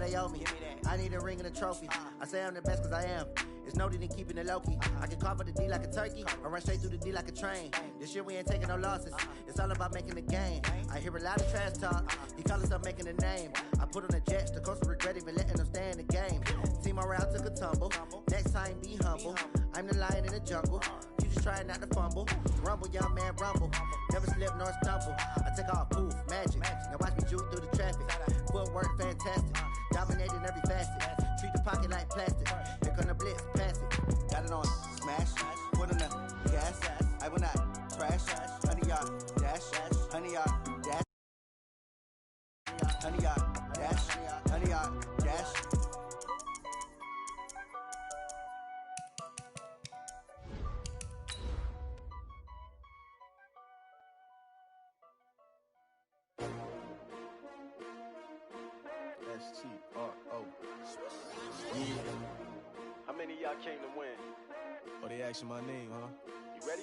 they owe me. I need a ring and a trophy. I say I'm the best cause I am. It's no need in keeping it low-key. I can carve up the D like a turkey or run straight through the D like a train. This year we ain't taking no losses. It's all about making the game. I hear a lot of trash talk. He call himself making a name. I put on the Jets. The coach will regret even letting them stay in the game. Team morale took a tumble. Next time be humble. I'm the lion in the jungle. You just trying not to fumble. Rumble, young man, rumble. Never slip nor stumble. I take off, poof, magic. Now watch me juke through the traffic. Footwork fantastic. Dominating every facet. Treat the pocket like plastic. Here come the blitz, pass it. Got it on smash. Put on the gas. I will not crash. 100-yard dash. 100-yard dash. 100-yard dash. 100-yard dash. S-T-R-O. Yeah. How many of y'all came to win? Oh, they asking my name, huh? You ready?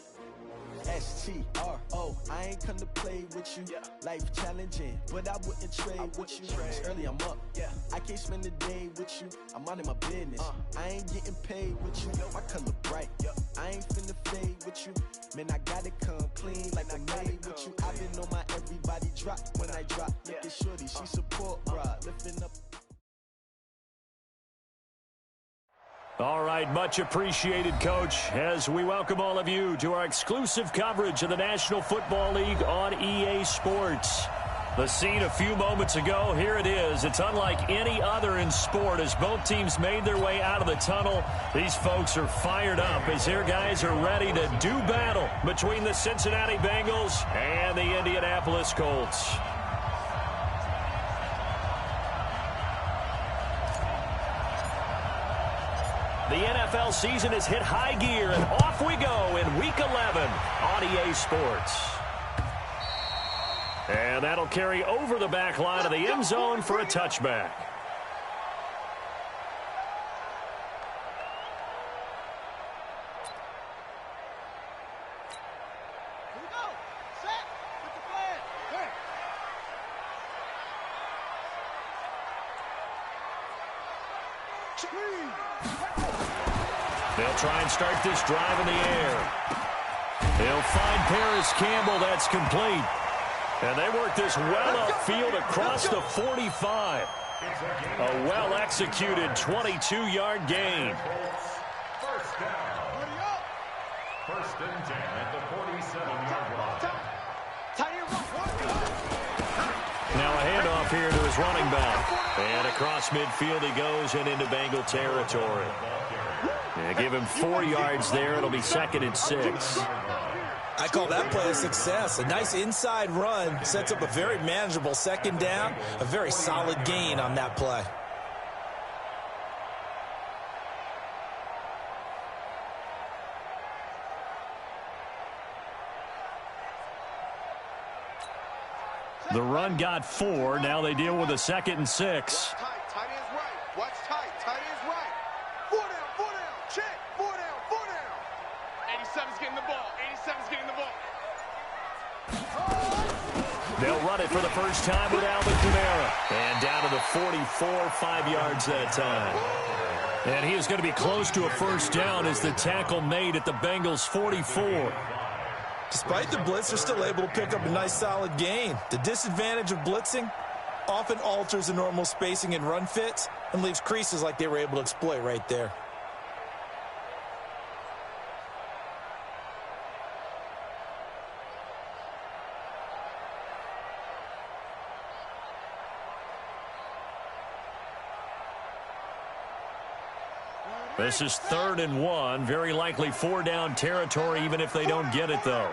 S-T-R-O. I ain't come to play with you. Yeah. Life challenging, but I wouldn't trade with you. It's early, I'm up. Yeah. I can't spend the day with you. I'm out of my business. I ain't getting paid with you. My color bright. Yeah. I ain't finna fade with you. Man, I gotta come clean like I made with you. I've been on my everybody drop when I drop. Look at shorty, she support rod. Lifting up. All right, much appreciated, Coach, as we welcome all of you to our exclusive coverage of the National Football League on EA Sports. The scene a few moments ago, here it is. It's unlike any other in sport as both teams made their way out of the tunnel. These folks are fired up as their guys are ready to do battle between the Cincinnati Bengals and the Indianapolis Colts. The NFL season has hit high gear, and off we go in Week 11 on EA Sports. And that'll carry over the back line of the end zone for a touchback. Here we go. Set. Put the flag. There. They'll try and start this drive in the air. They'll find Paris Campbell. That's complete. And they work this well upfield across the 45. A well-executed 22-yard gain. First down. First and 10 at the 47-yard line. Now a handoff here to his running back. And across midfield he goes and into Bengal territory. Yeah, give him 4 yards there. It'll be 2nd and 6. I call that play a success. A nice inside run sets up a very manageable 2nd down. A very solid gain on that play. The run got 4. Now they deal with a 2nd and 6. Tight end's right. Watch tight. Tight end's right. 4 down. 4 down. Check. 4 down. 4 down. 87's getting the ball. 87's getting the ball. They'll run it for the first time with Alvin Kamara. And down to the 44, 5 yards that time. And he is going to be close to a first down as the tackle made at the Bengals' 44. Despite the blitz, they're still able to pick up a nice solid gain. The disadvantage of blitzing often alters the normal spacing and run fits and leaves creases like they were able to exploit right there. This is 3rd and 1. Very likely 4-down territory, even if they don't get it, though.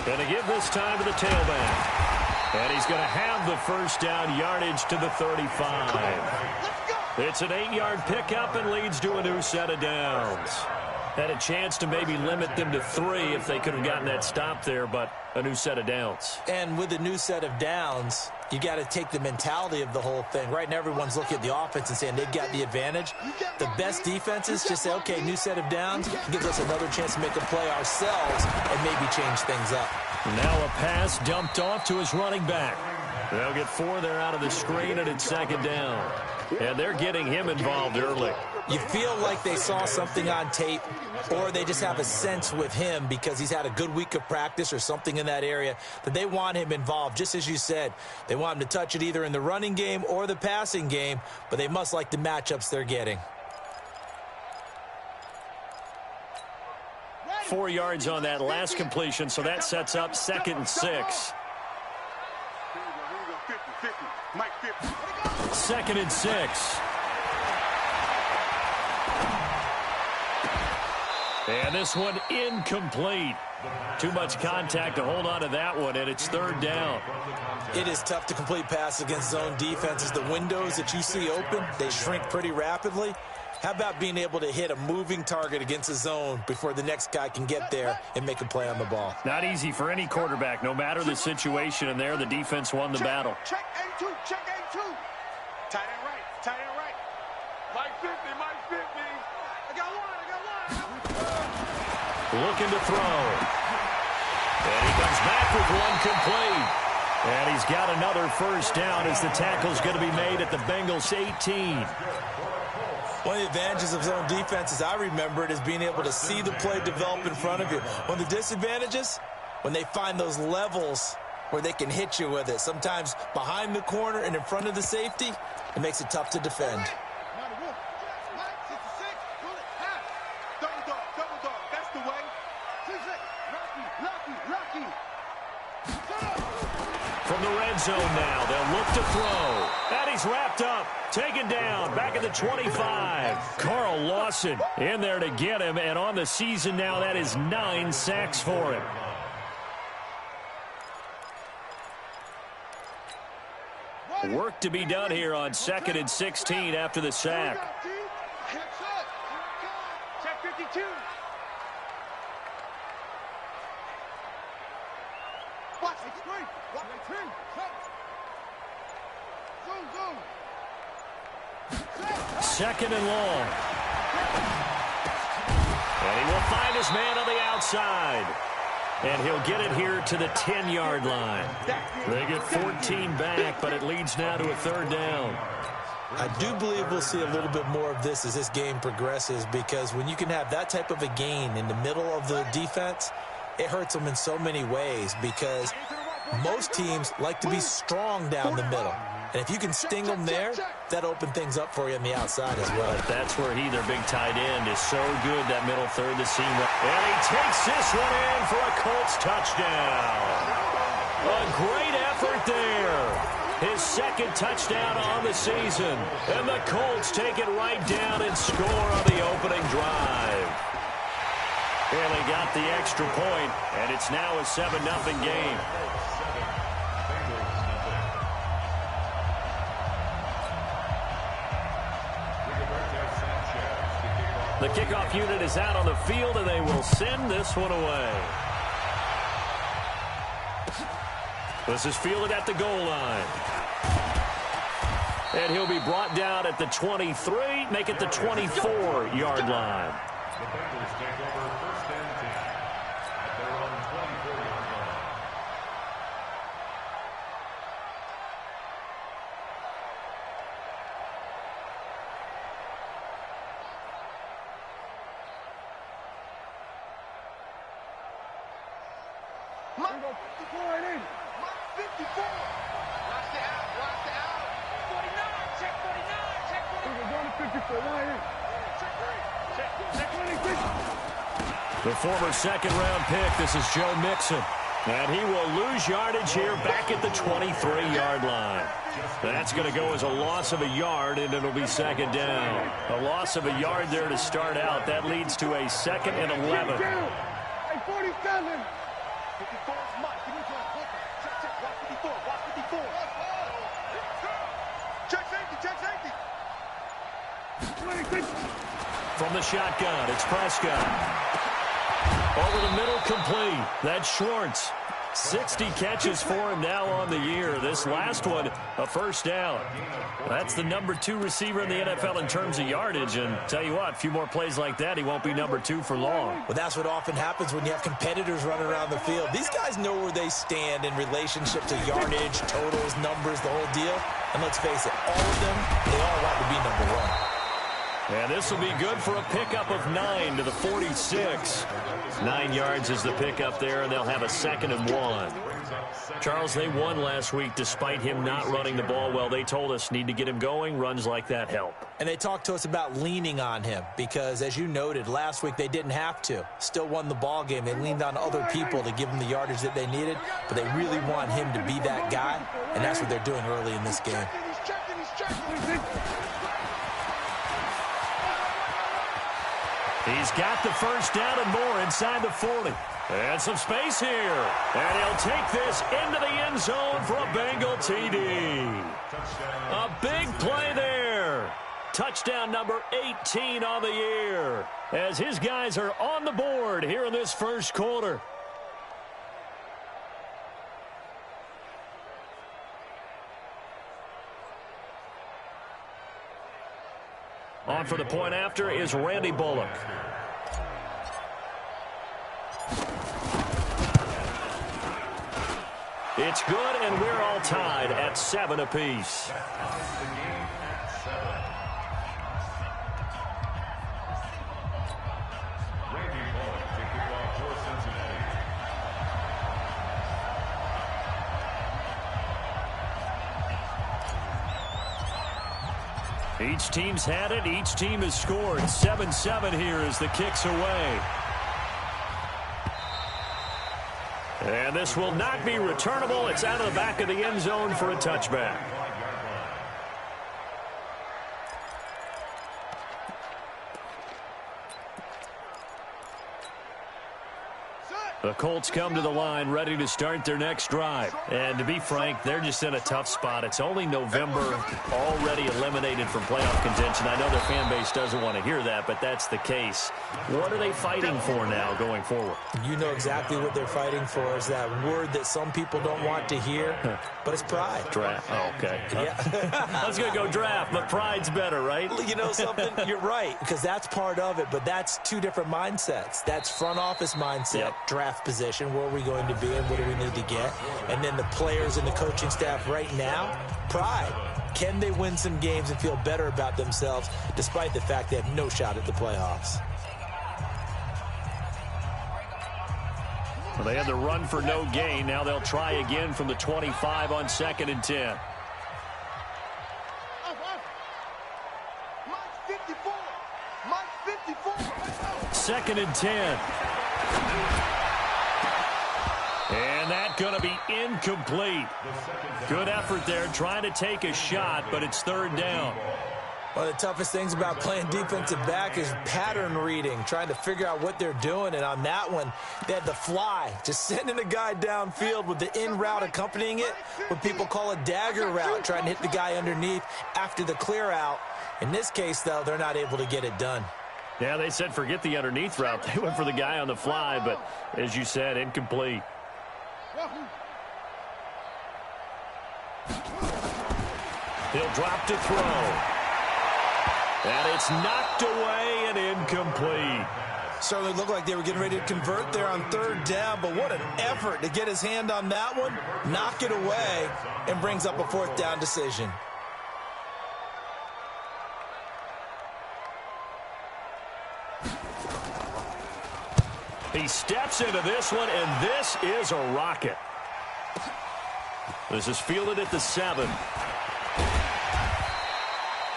And to give this time to the tailback. And he's going to have the first down yardage to the 35. It's an 8-yard pickup and leads to a new set of downs. Had a chance to maybe limit them to 3 if they could have gotten that stop there, but a new set of downs. And with a new set of downs, you got to take the mentality of the whole thing. Right now, everyone's looking at the offense and saying they've got the advantage. The best defenses just say, okay, new set of downs gives us another chance to make a play ourselves and maybe change things up. Now a pass dumped off to his running back. They'll get 4 there out of the screen, and it's second down. And they're getting him involved early. You feel like they saw something on tape, or they just have a sense with him because he's had a good week of practice or something in that area that they want him involved. Just as you said, they want him to touch it either in the running game or the passing game, but they must like the matchups they're getting. 4 yards on that last completion, so that sets up 2nd and 6. 2nd and 6. And this one incomplete. Too much contact to hold on to that one, and it's 3rd down. It is tough to complete passes against zone defenses. The windows that you see open, they shrink pretty rapidly. How about being able to hit a moving target against a zone before the next guy can get there and make a play on the ball? Not easy for any quarterback, no matter the situation, and there the defense won the battle. Check A2, check A2. Tight end right, tight end right. Mike 50, Mike 50. I got one. Looking to throw. And he comes back with one complete. And he's got another first down as the tackle's going to be made at the Bengals 18. One of the advantages of zone defense, as I remember it, is being able to see the play develop in front of you. One of the disadvantages, when they find those levels where they can hit you with it, sometimes behind the corner and in front of the safety, it makes it tough to defend. From the red zone now, they'll look to throw. And he's wrapped up, taken down, back at the 25. Carl Lawson in there to get him, and on the season now, that is 9 sacks for him. Work to be done here on 2nd and 16 after the sack. Check 52. Watch the screen. Watch the screen. Zoom. 2nd and long. And he will find his man on the outside. And he'll get it here to the 10-yard line. They get 14 back, but it leads now to a 3rd down. I do believe we'll see a little bit more of this as this game progresses, because when you can have that type of a gain in the middle of the defense, it hurts them in so many ways, because most teams like to be strong down the middle. And if you can sting them there, that opens things up for you on the outside as well. That's where their big tight end, is so good, that middle third to seam. And he takes this one in for a Colts touchdown. A great effort there. His 2nd touchdown on the season. And the Colts take it right down and score on the opening drive. And they got the extra point, and it's now a 7-0 game. The kickoff unit is out on the field, and they will send this one away. This is fielded at the goal line. And he'll be brought down at the 23, make it the 24-yard line. The Bengals take over 1st and 10 at their own 24-yard line. Mark 54 and in. Mark 54. Watch the out. Watch the out. 49. Check 49. Check 49. We're going to 54. Line in. Check 26. The former 2nd-round pick, this is Joe Mixon. And he will lose yardage here back at the 23-yard line. That's going to go as a loss of a yard, and it'll be 2nd down. A loss of a yard there to start out. That leads to a 2nd and 11. Hey, 47. 54 is Mike. Give me to him. Check. Watch 54. Watch 54. Check safety. Check safety. 26. From the shotgun, it's Prescott. Over the middle, complete. That's Schwartz. 60 catches for him now on the year. This last one, a first down. That's the number 2 receiver in the NFL in terms of yardage. And tell you what, a few more plays like that, he won't be number 2 for long. Well, that's what often happens when you have competitors running around the field. These guys know where they stand in relationship to yardage, totals, numbers, the whole deal. And let's face it, all of them, they all want to be number 1. And this will be good for a pickup of 9 to the 46. 9 yards is the pickup there, and they'll have a 2nd and 1. Charles, they won last week despite him not running the ball well. They told us need to get him going. Runs like that help. And they talked to us about leaning on him because, as you noted, last week they didn't have to. Still won the ball game. They leaned on other people to give them the yardage that they needed, but they really want him to be that guy, and that's what they're doing early in this game. He's got the first down and more inside the 40. And some space here. And he'll take this into the end zone for a Bengal TD. A big play there. Touchdown number 18 on the year as his guys are on the board here in this first quarter. On for the point after is Randy Bullock. It's good, and we're all tied at 7 apiece. Each team's had it. Each team has scored. 7-7 here as the kick's away. And this will not be returnable. It's out of the back of the end zone for a touchback. The Colts come to the line ready to start their next drive. And to be frank, they're just in a tough spot. It's only November, already eliminated from playoff contention. I know their fan base doesn't want to hear that, but that's the case. What are they fighting for now going forward? You know exactly what they're fighting for is that word that some people don't want to hear, but it's pride. Draft. Oh, okay. Yeah. I was going to go draft, but pride's better, right? You know something? You're right, because that's part of it, but that's 2 different mindsets. That's front office mindset, draft position, where are we going to be and what do we need to get? And then the players and the coaching staff right now, pride. Can they win some games and feel better about themselves despite the fact they have no shot at the playoffs? Well, they had the run for no gain. Now they'll try again from the 25 on 2nd and 10. Second and 10. And that's going to be incomplete. Good effort there, trying to take a shot, but it's 3rd down. One of the toughest things about playing defensive back is pattern reading, trying to figure out what they're doing. And on that one, they had the fly, just sending a guy downfield with the in route accompanying it, what people call a dagger route, trying to hit the guy underneath after the clear out. In this case, though, they're not able to get it done. Yeah, they said forget the underneath route. They went for the guy on the fly, but as you said, incomplete. He'll drop to throw. And it's knocked away and incomplete. Certainly looked like they were getting ready to convert there on 3rd down, but what an effort to get his hand on that one, knock it away, and brings up a 4th down decision. He steps into this one, and this is a rocket. This is fielded at the 7.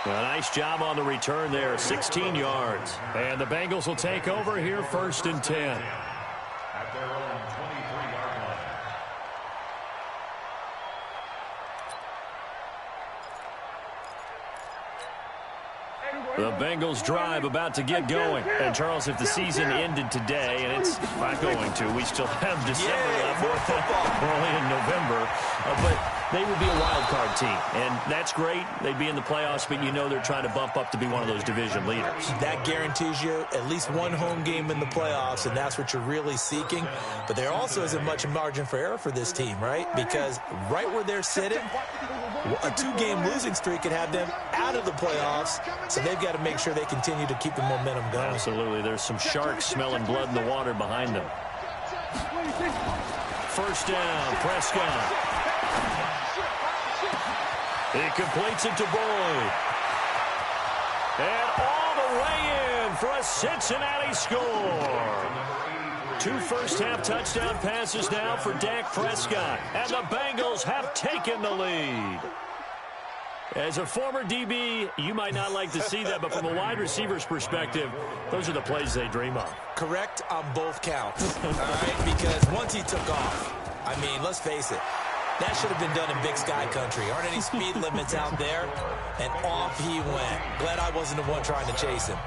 A nice job on the return there, 16 yards. And the Bengals will take over here, 1st and 10. At their own 23-yard line. The Bengals drive about to get going. And, Charles, if the season ended today, and it's not going to, we still have December left. We're only in November. But they would be a wild card team. And that's great. They'd be in the playoffs, but you know they're trying to bump up to be one of those division leaders. That guarantees you at least one home game in the playoffs, and that's what you're really seeking. But there also isn't much margin for error for this team, right? Because right where they're sitting, a 2-game losing streak could have them out of the playoffs, so they've got to make sure they continue to keep the momentum going. Absolutely. There's some sharks smelling blood in the water behind them. First down, Prescott. He completes it to Boyd. And all the way in for a Cincinnati score. 2 first-half touchdown passes now for Dak Prescott. And the Bengals have taken the lead. As a former DB, you might not like to see that, but from a wide receiver's perspective, those are the plays they dream of. Correct on both counts, all right? Because once he took off, I mean, let's face it, that should have been done in Big Sky country. Aren't any speed limits out there? And off he went. Glad I wasn't the one trying to chase him.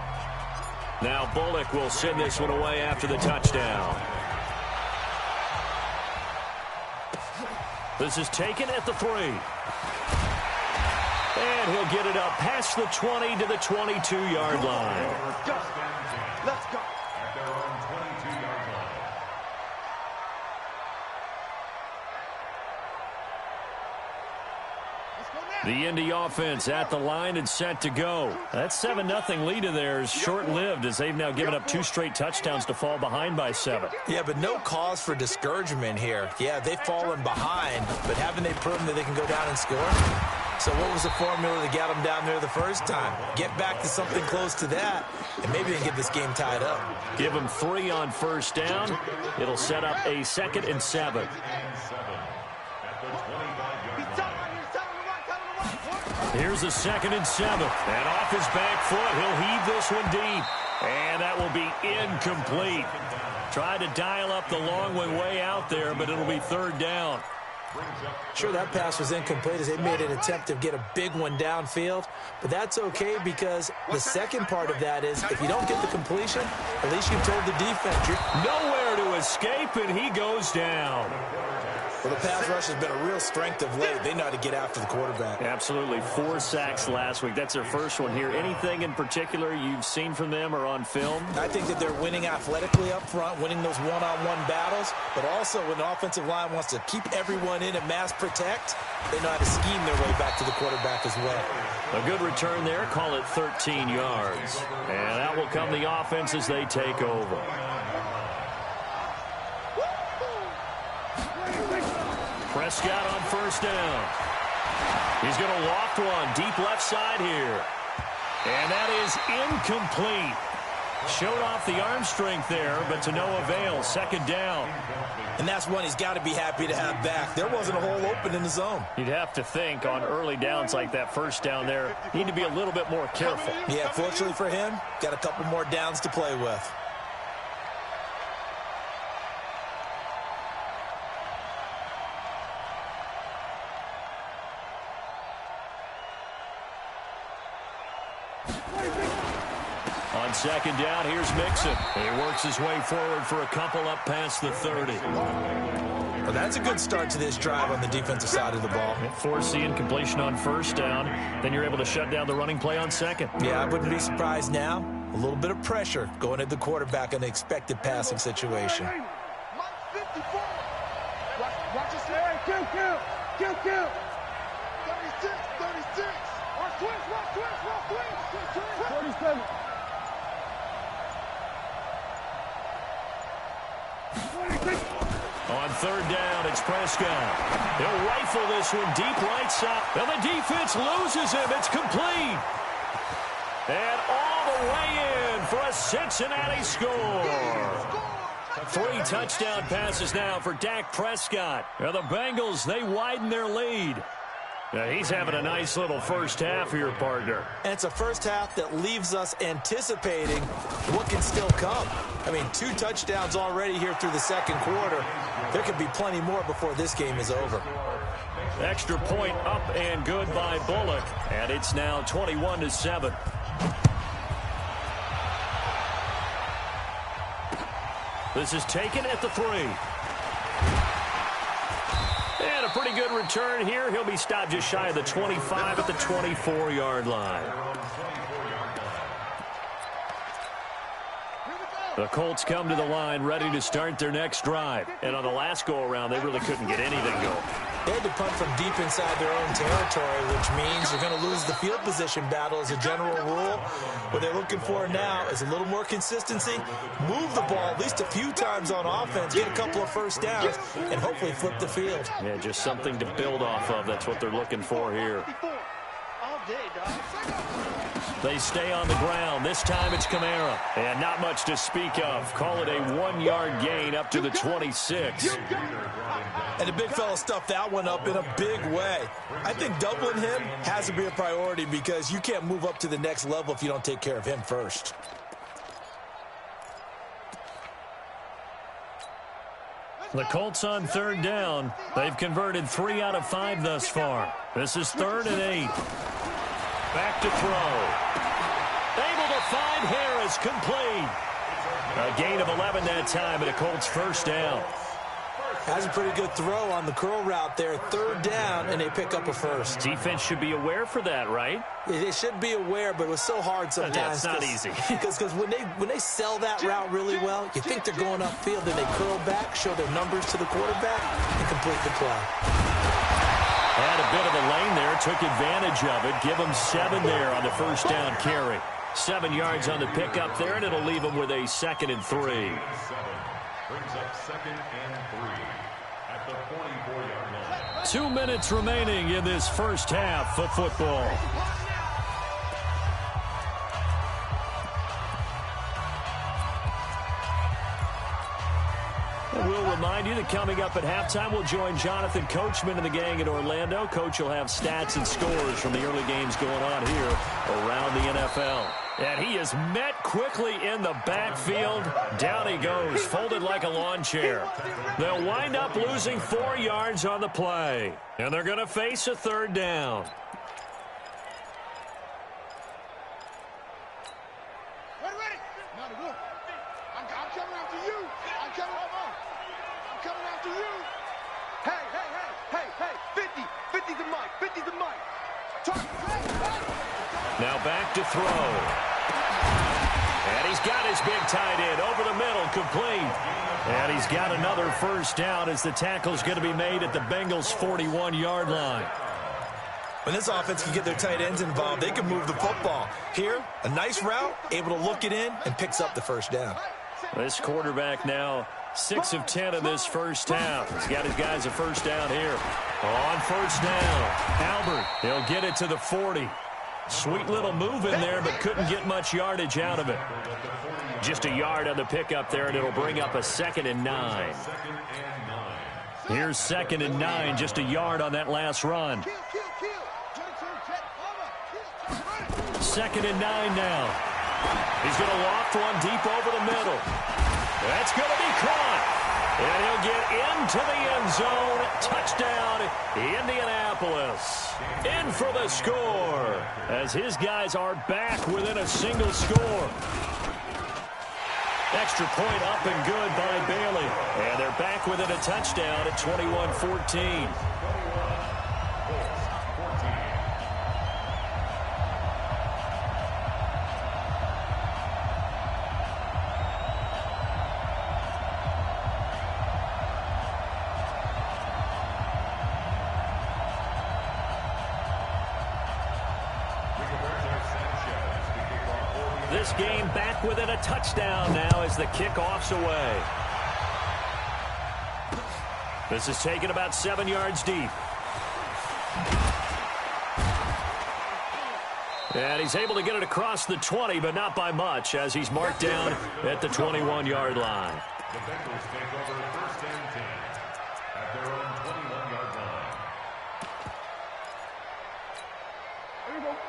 Now Bullock will send this one away after the touchdown. This is taken at the 3. And he'll get it up past the 20 to the 22-yard line. Let's go. At their own 22-yard line. The Indy offense at the line and set to go. That 7-0 lead of theirs short-lived as they've now given up 2 straight touchdowns to fall behind by 7. Yeah, but no cause for discouragement here. Yeah, they've fallen behind, but haven't they proven that they can go down and score? So what was the formula that got them down there the first time? Get back to something close to that, and maybe they can get this game tied up. Give them 3 on first down. It'll set up a 2nd and 7. Here's a 2nd and 7. And off his back foot, he'll heave this one deep. And that will be incomplete. Tried to dial up the long one way out there, but it'll be 3rd down. Sure, that pass was incomplete as they made an attempt to get a big one downfield, but that's okay because the second part of that is if you don't get the completion, at least you've told the defense you're nowhere to escape, and he goes down. Well, the pass rush has been a real strength of late. They know how to get after the quarterback. Absolutely. 4 sacks last week. That's their first one here. Anything in particular you've seen from them or on film? I think that they're winning athletically up front, winning those one-on-one battles, but also when the offensive line wants to keep everyone in and mass protect, they know how to scheme their way back to the quarterback as well. A good return there. Call it 13 yards. And out will come the offense as they take over. Prescott on first down. He's going to loft one deep left side here. And that is incomplete. Showed off the arm strength there, but to no avail. 2nd down. And that's one he's got to be happy to have back. There wasn't a hole open in the zone. You'd have to think on early downs like that first down there, need to be a little bit more careful. Yeah, fortunately for him, got a couple more downs to play with. On 2nd down, here's Mixon. He works his way forward for a couple up past the 30. Well, that's a good start to this drive on the defensive side of the ball. Force the incompletion on first down. Then you're able to shut down the running play on 2nd. Yeah, I wouldn't be surprised now. A little bit of pressure going at the quarterback in an expected passing situation. Watch this area. Kill. 36. Watch twist. 47. On 3rd down, it's Prescott. He'll rifle this one deep right side. And the defense loses him. It's complete. And all the way in for a Cincinnati score. 3 touchdown passes now for Dak Prescott. Now the Bengals, they widen their lead. Now he's having a nice little first half here, partner. And it's a first half that leaves us anticipating what can still come. I mean, 2 touchdowns already here through the 2nd quarter. There could be plenty more before this game is over. Extra point up and good by Bullock. And it's now 21-7. This is taken at the 3. And a pretty good return here. He'll be stopped just shy of the 25 at the 24-yard line. The Colts come to the line ready to start their next drive. And on the last go-around, they really couldn't get anything going. They had to punt from deep inside their own territory, which means you're going to lose the field position battle as a general rule. What they're looking for now is a little more consistency, move the ball at least a few times on offense, get a couple of first downs, and hopefully flip the field. Yeah, just something to build off of. That's what they're looking for here. They stay on the ground. This time it's Kamara. And not much to speak of. Call it a 1-yard gain up to the 26. And the big fella stuffed that one up in a big way. I think doubling him has to be a priority because you can't move up to the next level if you don't take care of him first. The Colts on third down. They've converted 3 out of 5 thus far. This is 3rd and 8. Back to throw. Able to find Harris, complete. A gain of 11 that time, and a Colts first down. Has a pretty good throw on the curl route there. 3rd down, and they pick up a first. Defense should be aware for that, right? They should be aware, but it was so hard sometimes. Yeah, it's not easy. Because when they sell that route really well, you think they're going upfield, then they curl back, show their numbers to the quarterback, and complete the play. Had a bit of a lane there, took advantage of it. Give them 7 there on the first down carry. 7 yards on the pickup there, and it'll leave them with a 2nd and 3. Brings up 2nd and 3 at the 44-yard line. 2 minutes remaining in this first half of football. We'll remind you that coming up at halftime, we'll join Jonathan Coachman and the gang in Orlando. Coach will have stats and scores from the early games going on here around the NFL. And he is met quickly in the backfield. Down he goes, folded like a lawn chair. They'll wind up losing 4 yards on the play. And they're going to face a 3rd down. Now back to throw. And he's got his big tight end over the middle, complete. And he's got another first down as the tackle's going to be made at the Bengals' 41-yard line. When this offense can get their tight ends involved, they can move the football. Here, a nice route, able to look it in, and picks up the first down. This quarterback now 6 of 10 in this first half. He's got his guys a first down here. On first down, Albert, he'll get it to the 40. Sweet little move in there, but couldn't get much yardage out of it. Just a yard on the pickup there, and it'll bring up a 2nd and 9. Here's 2nd and 9, just a yard on that last run. 2nd and 9 now. He's going to loft one deep over the middle. That's going to be caught. And he'll get into the end zone. Touchdown, Indianapolis. In for the score as his guys are back within a single score. Extra point up and good by Bailey. And they're back within a touchdown at 21-14. This game back within a touchdown now as the kickoff's away. This is taken about 7 yards deep. And he's able to get it across the 20, but not by much, as he's marked down at the 21-yard line. The Bengals take over 1st and 10 at their own 21-yard line.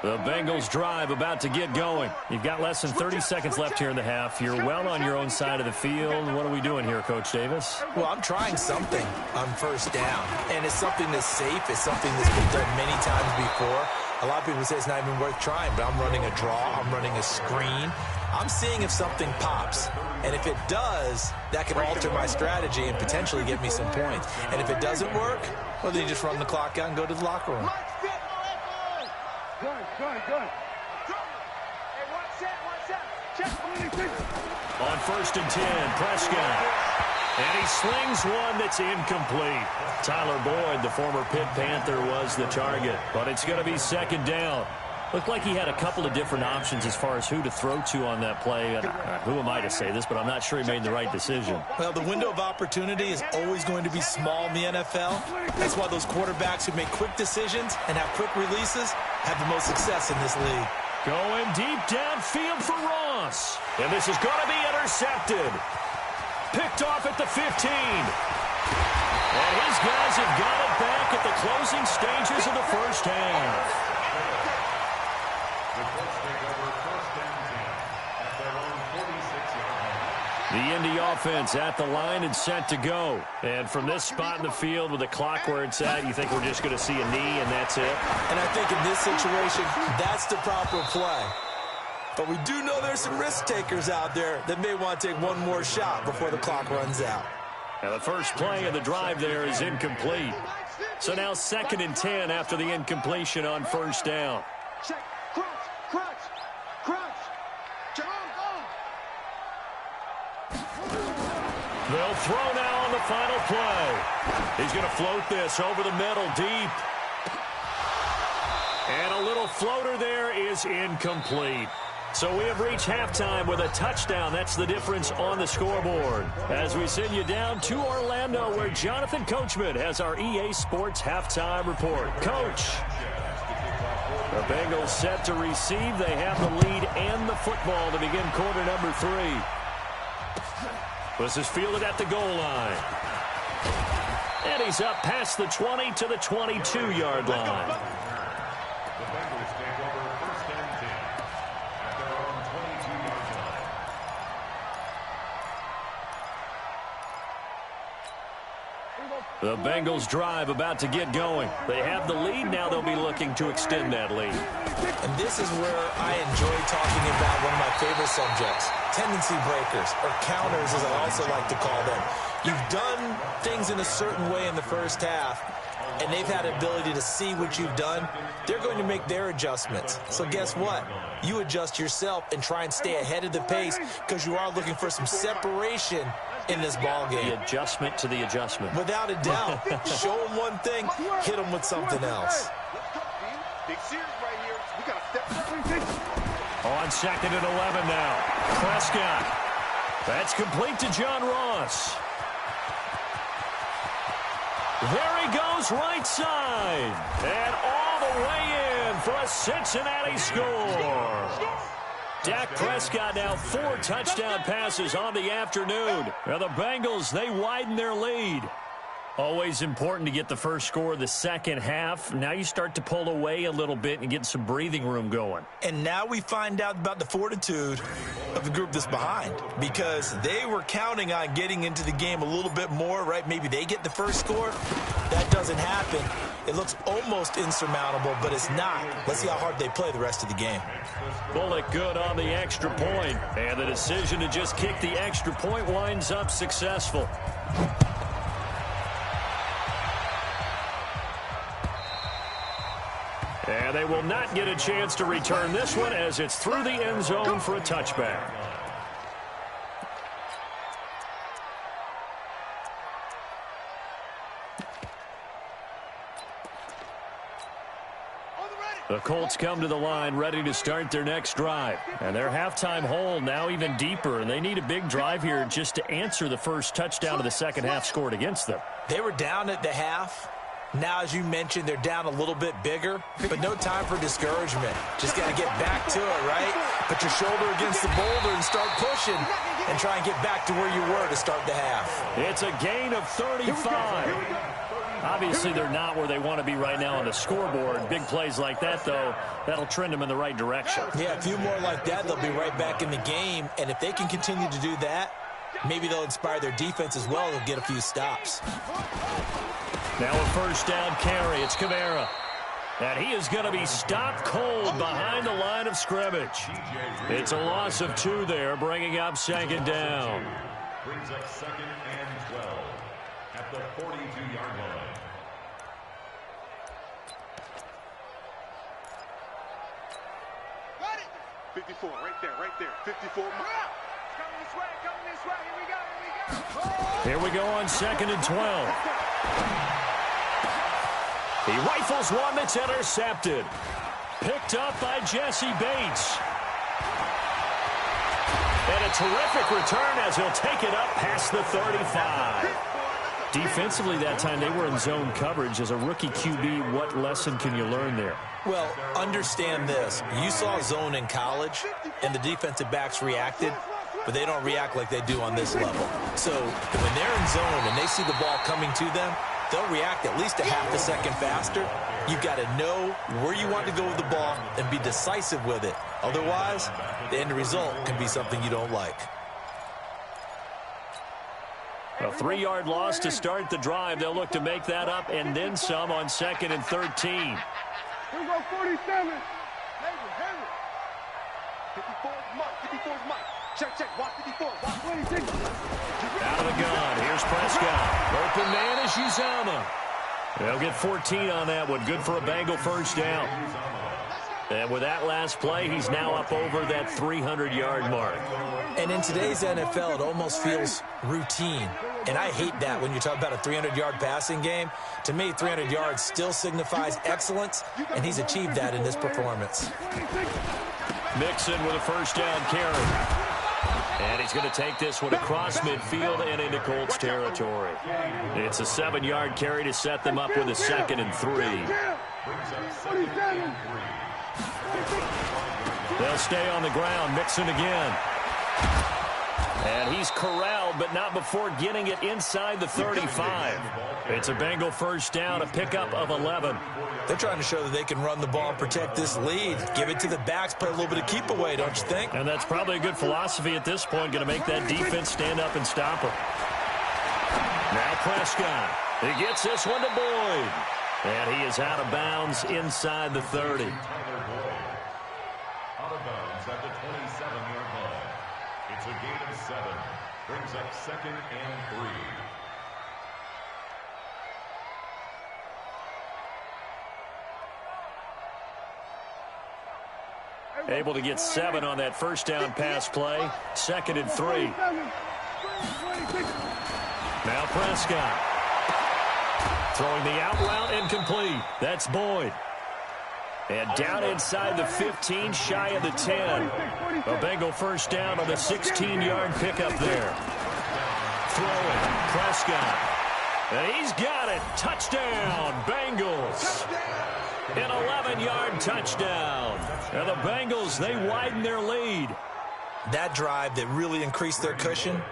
The Bengals drive about to get going. You've got less than 30 seconds left here in the half. You're well on your own side of the field. What are we doing here, Coach Davis? Well, I'm trying something on first down, and it's something that's safe. It's something that's been done many times before. A lot of people say it's not even worth trying, but I'm running a draw. I'm running a screen. I'm seeing if something pops. And if it does, that can alter my strategy and potentially get me some points. And if it doesn't work, well, then you just run the clock out and go to the locker room. Good. Hey, one set. Check. On 1st and 10, Prescott. And he slings one that's incomplete. Tyler Boyd, the former Pitt Panther, was the target. But it's going to be 2nd down. Looked like he had a couple of different options as far as who to throw to on that play. Who am I to say this, but I'm not sure he made the right decision. Well, the window of opportunity is always going to be small in the NFL. That's why those quarterbacks who make quick decisions and have quick releases have the most success in this league. Going deep downfield for Ross. And this is going to be intercepted. Picked off at the 15. And his guys have got it back at the closing stages of the first half. The Indy offense at the line and set to go. And from this spot in the field with the clock where it's at, you think we're just going to see a knee and that's it? And I think in this situation, that's the proper play. But we do know there's some risk takers out there that may want to take one more shot before the clock runs out. Now the first play of the drive there is incomplete. So now 2nd and 10 after the incompletion on 1st down. Check. Crunch. They'll throw now on the final play. He's going to float this over the middle deep. And a little floater there is incomplete. So we have reached halftime with a touchdown. That's the difference on the scoreboard. As we send you down to Orlando, where Jonathan Coachman has our EA Sports halftime report. Coach. The Bengals set to receive. They have the lead and the football to begin quarter number 3. This is fielded at the goal line. And he's up past the 20 to the 22-yard line. The Bengals take over 1st and 10 at their own 22-yard line. The Bengals drive about to get going. They have the lead. Now they'll be looking to extend that lead. And this is where I enjoy talking about one of my favorite subjects, tendency breakers, or counters as I also like to call them. You've done things in a certain way in the first half, and they've had the ability to see what you've done. They're going to make their adjustments. So guess what? You adjust yourself and try and stay ahead of the pace because you are looking for some separation in this ball game. The adjustment to the adjustment. Without a doubt. Show them one thing, hit them with something else. Big series right here. We got to step. On 2nd and 11 now. Prescott. That's complete to John Ross. There he goes, right side. And all the way in for a Cincinnati score. Dak Prescott now 4 touchdown passes on the afternoon. Now the Bengals, they widen their lead. Always important to get the first score of the second half. Now you start to pull away a little bit and get some breathing room going. And now we find out about the fortitude of the group that's behind, because they were counting on getting into the game a little bit more, right? Maybe they get the first score. That doesn't happen. It looks almost insurmountable, but it's not. Let's see how hard they play the rest of the game. Bullock good on the extra point, and the decision to just kick the extra point winds up successful. And they will not get a chance to return this one as it's through the end zone for a touchback. The Colts come to the line ready to start their next drive. And their halftime hole now even deeper, and they need a big drive here just to answer the first touchdown of the second half scored against them. They were down at the half. Now, as you mentioned, they're down a little bit bigger, but no time for discouragement. Just got to get back to it, right? Put your shoulder against the boulder and start pushing and try and get back to where you were to start the half. It's a gain of 35. Obviously, they're not where they want to be right now on the scoreboard. Big plays like that, though, that'll trend them in the right direction. Yeah, a few more like that, they'll be right back in the game. And if they can continue to do that, maybe they'll inspire their defense as well. They'll get a few stops. Now a first down carry. It's Kamara. And he is going to be stopped cold behind the line of scrimmage. It's a loss of 2 there, bringing up second down. Brings up second and 12 at the 42-yard line. Got it. 54, right there. 54. Coming this way. Here we go. Here we go on second and 12. He rifles one that's intercepted. Picked up by Jesse Bates. And a terrific return as he'll take it up past the 35. Defensively that time, they were in zone coverage. As a rookie QB, what lesson can you learn there? Well, understand this. You saw zone in college, and the defensive backs reacted, but they don't react like they do on this level. So when they're in zone and they see the ball coming to them, they'll react at least a half a second faster. You've got to know where you want to go with the ball and be decisive with it. Otherwise, the end result can be something you don't like. A 3-yard loss to start the drive. They'll look to make that up and then some on second and 13. Here we go, 47. 54's Mike. Check. Watch 54. Watch 26. Out of the gun. Here's Prescott. Open man is Uzomah. They'll get 14 on that one. Good for a Bengal first down. And with that last play, he's now up over that 300-yard mark. And in today's NFL, it almost feels routine. And I hate that when you talk about a 300-yard passing game. To me, 300 yards still signifies excellence, and he's achieved that in this performance. Mixon with a first down carry. And he's going to take this one across midfield and into Colts territory. It's a 7-yard carry to set them up with a second and 3. They'll stay on the ground. Mixon again. And he's corralled, but not before getting it inside the 35. It's a Bengal first down, a pickup of 11. They're trying to show that they can run the ball and protect this lead. Give it to the backs, play a little bit of keep away, don't you think? And that's probably a good philosophy at this point, going to make that defense stand up and stop him. Now Prescott. He gets this one to Boyd. And he is out of bounds inside the 30. Out of bounds at the 27-yard line. It's a gain of 7. Brings up second and 3. Able to get 7 on that first down pass play. Second and 3. Now Prescott. Throwing the out route incomplete. That's Boyd. And down inside the 15, shy of the 10. A Bengal first down on the 16-yard pickup there. Throwing, Prescott. And he's got it. Touchdown, Bengals. An 11-yard touchdown. And the Bengals, they widen their lead. That drive that really increased their cushion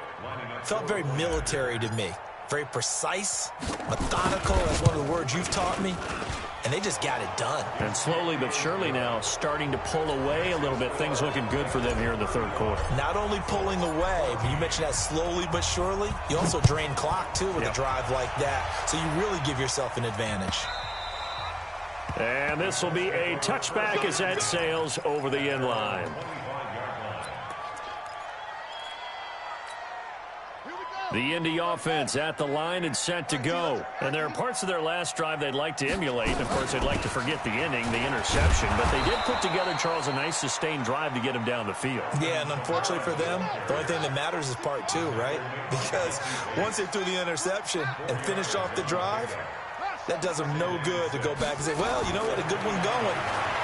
felt very military to me. Very precise, methodical, that's one of the words you've taught me. And they just got it done. And slowly but surely now starting to pull away a little bit. Things looking good for them here in the third quarter. Not only pulling away, but you mentioned that slowly but surely, you also drain clock, too, with a drive like that. So you really give yourself an advantage. And this will be a touchback as that sails over the end line. The Indy offense at the line and set to go. And there are parts of their last drive they'd like to emulate. And, of course, they'd like to forget the inning, the interception. But they did put together, Charles, a nice sustained drive to get him down the field. Yeah, and unfortunately for them, the only thing that matters is part 2, right? Because once they threw the interception and finished off the drive, that does them no good to go back and say, well, you know, we had a good one going.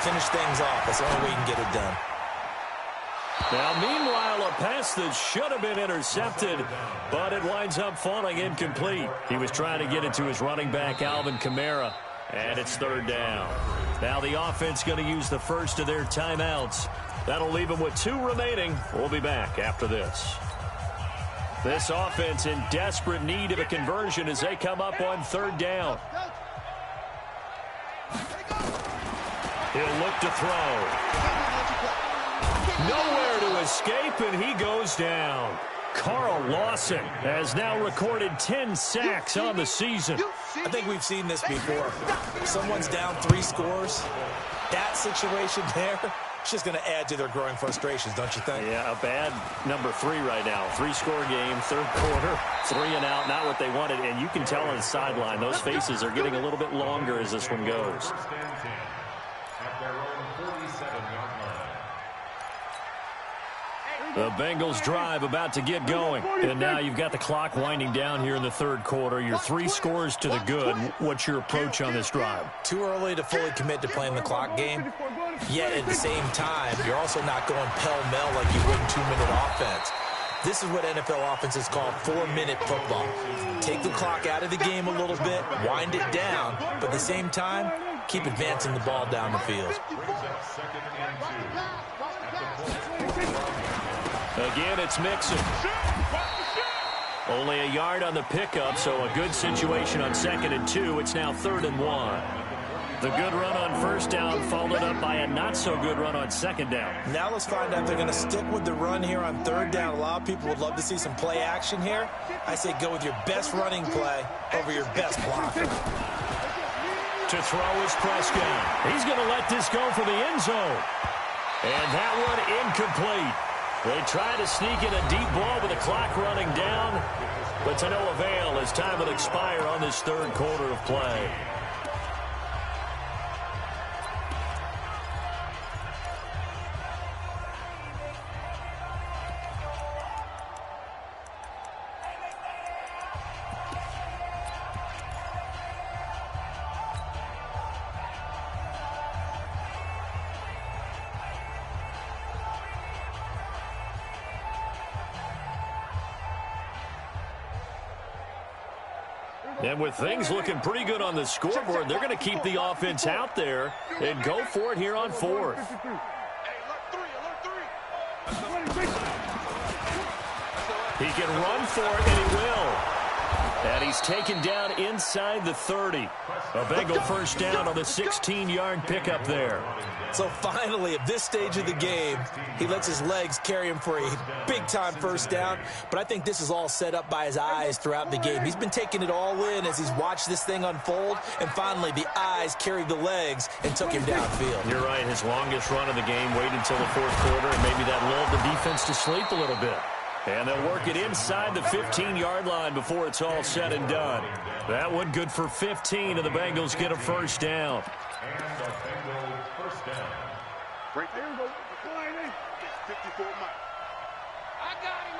Finish things off. That's the only way you can get it done. Now, meanwhile, a pass that should have been intercepted, but it winds up falling incomplete. He was trying to get it to his running back, Alvin Kamara, and it's third down. Now the offense going to use the first of their timeouts. That'll leave them with 2 remaining. We'll be back after this. This offense in desperate need of a conversion as they come up on third down. He'll look to throw. Nowhere to escape, and he goes down. Carl Lawson has now recorded 10 sacks on the season. I think we've seen this before. Someone's down 3 scores. That situation there, it's just going to add to their growing frustrations, don't you think? Yeah, a bad number 3 right now. 3-score game, third quarter, 3 and out, not what they wanted. And you can tell on the sideline, those faces are getting a little bit longer as this one goes. The Bengals drive about to get going. And now you've got the clock winding down here in the third quarter. You're 3 scores to the good. What's your approach on this drive? Too early to fully commit to playing the clock game. Yet at the same time, you're also not going pell-mell like you would in 2-minute offense. This is what NFL offenses call 4-minute football. Take the clock out of the game a little bit, wind it down, but at the same time, keep advancing the ball down the field. Again, it's Mixon. Only a yard on the pickup, so a good situation on 2nd and 2. It's now 3rd and 1. The good run on first down followed up by a not-so-good run on 2nd down. Now let's find out if they're going to stick with the run here on 3rd down. A lot of people would love to see some play action here. I say go with your best running play over your best blocker. To throw is Prescott. He's going to let this go for the end zone. And that one incomplete. They try to sneak in a deep ball with the clock running down, but to no avail as time will expire on this third quarter of play. And with things looking pretty good on the scoreboard, they're going to keep the offense out there and go for it here on 4th. He can run for it, and he will. And he's taken down inside the 30. A Bengal first down on the 16-yard pickup there. So finally, at this stage of the game, he lets his legs carry him for a big-time first down. But I think this is all set up by his eyes throughout the game. He's been taking it all in as he's watched this thing unfold. And finally, the eyes carried the legs and took him downfield. You're right. His longest run of the game waited until the fourth quarter, and maybe that lulled the defense to sleep a little bit. And they'll work it inside the 15-yard line before it's all said and done. That one good for 15, and the Bengals get a first down. And the Bengals first down. Right there. It's 54 miles. I got him.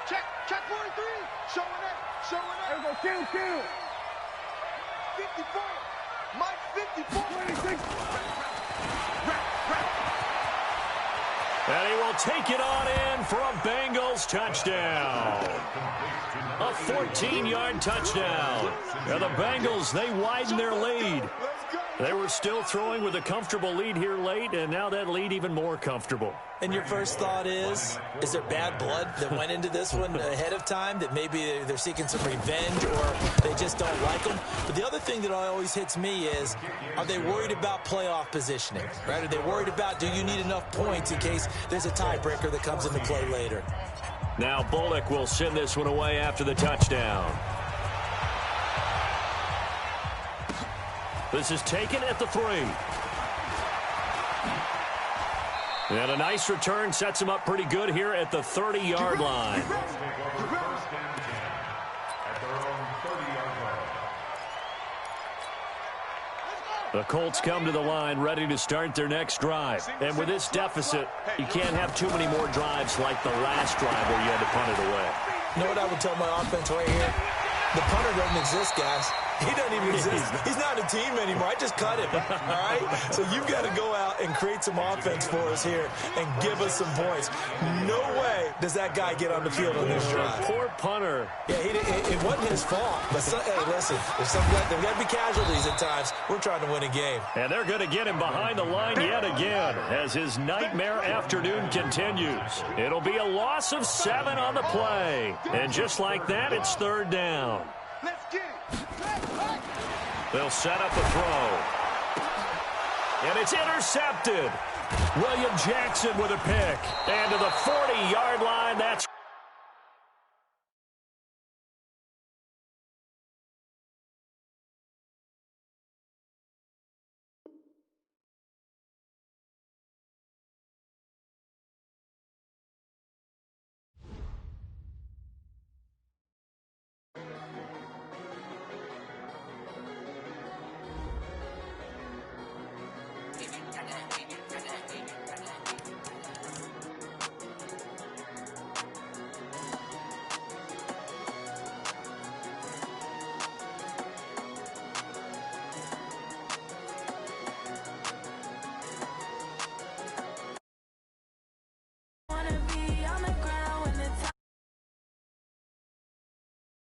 Check 43. Showing up. There we go. Kill. 54. Mike 54. 26. And he will take it on in for a Bengals touchdown. A 14-yard touchdown. And the Bengals, they widen their lead. They were still throwing with a comfortable lead here late, and now that lead even more comfortable. And your first thought is there bad blood that went into this one ahead of time, that maybe they're seeking some revenge or they just don't like them? But the other thing that always hits me is, are they worried about playoff positioning? Right? Are they worried about, do you need enough points in case there's a tiebreaker that comes into play later? Now Bullock will send this one away after the touchdown. This is taken at the 3. And a nice return sets him up pretty good here at the 30-yard line. The Colts come to the line ready to start their next drive. And with this deficit, you can't have too many more drives like the last drive where you had to punt it away. You know what I would tell my offense right here? The punter doesn't exist, guys. He doesn't even exist. He's not a team anymore. I just cut him, all right? So you've got to go out and create some offense for us here and give us some points. No way does that guy get on the field on this drive. Poor punter. Yeah, it wasn't his fault. But, hey, listen, there's got to be casualties at times. We're trying to win a game. And they're going to get him behind the line yet again as his nightmare afternoon continues. It'll be a loss of 7 on the play. And just like that, it's 3rd down. They'll set up a throw. And it's intercepted. William Jackson with a pick. And to the 40-yard line, that's